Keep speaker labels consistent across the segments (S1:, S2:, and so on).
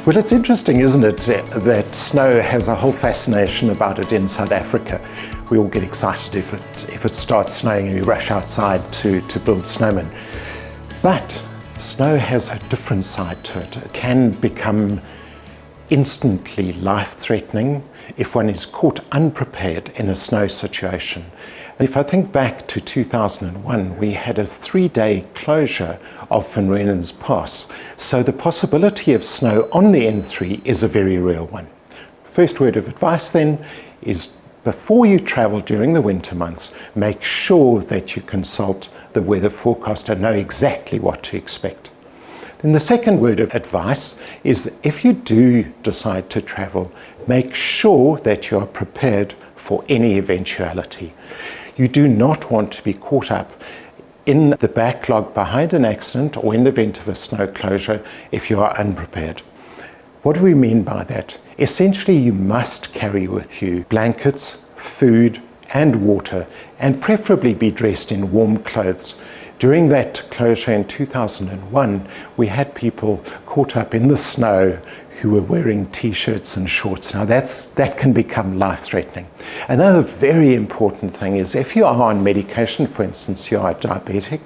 S1: Well, it's interesting, isn't it, that snow has a whole fascination about it in South Africa. We all get excited if it starts snowing and we rush outside to build snowmen. But snow has a different side to it. It can become instantly life-threatening if one is caught unprepared in a snow situation. If I think back to 2001, we had a 3-day closure of Van Reenen's Pass, so the possibility of snow on the N3 is a very real one. First word of advice then is, before you travel during the winter months, make sure that you consult the weather forecast and know exactly what to expect. Then the second word of advice is that if you do decide to travel, make sure that you are prepared for any eventuality. You do not want to be caught up in the backlog behind an accident or in the event of a snow closure if you are unprepared. What do we mean by that? Essentially, you must carry with you blankets, food and water, and preferably be dressed in warm clothes. During that closure in 2001, we had people caught up in the snow who were wearing t-shirts and shorts. Now that can become life-threatening. Another very important thing is, if you are on medication, for instance, you are diabetic,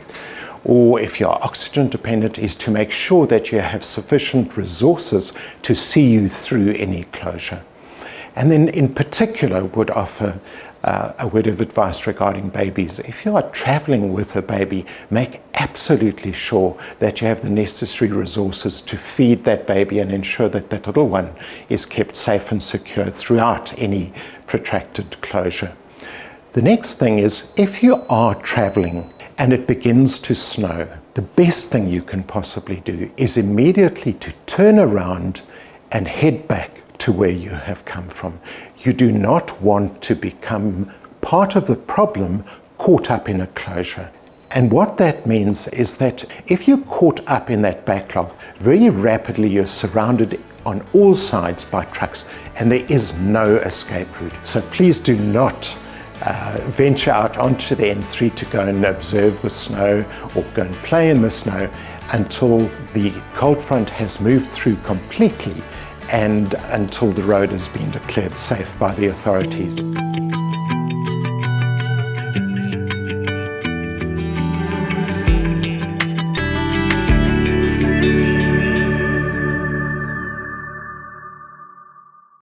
S1: or if you are oxygen dependent, is to make sure that you have sufficient resources to see you through any closure. And then in particular would offer a word of advice regarding babies. If you are traveling with a baby, make absolutely sure that you have the necessary resources to feed that baby and ensure that that little one is kept safe and secure throughout any protracted closure. The next thing is, if you are traveling and it begins to snow, the best thing you can possibly do is immediately to turn around and head back to where you have come from. You do not want to become part of the problem caught up in a closure. And what that means is that if you're caught up in that backlog, very rapidly you're surrounded on all sides by trucks and there is no escape route. So please do not venture out onto the N3 to go and observe the snow or go and play in the snow until the cold front has moved through completely and until the road has been declared safe by the authorities.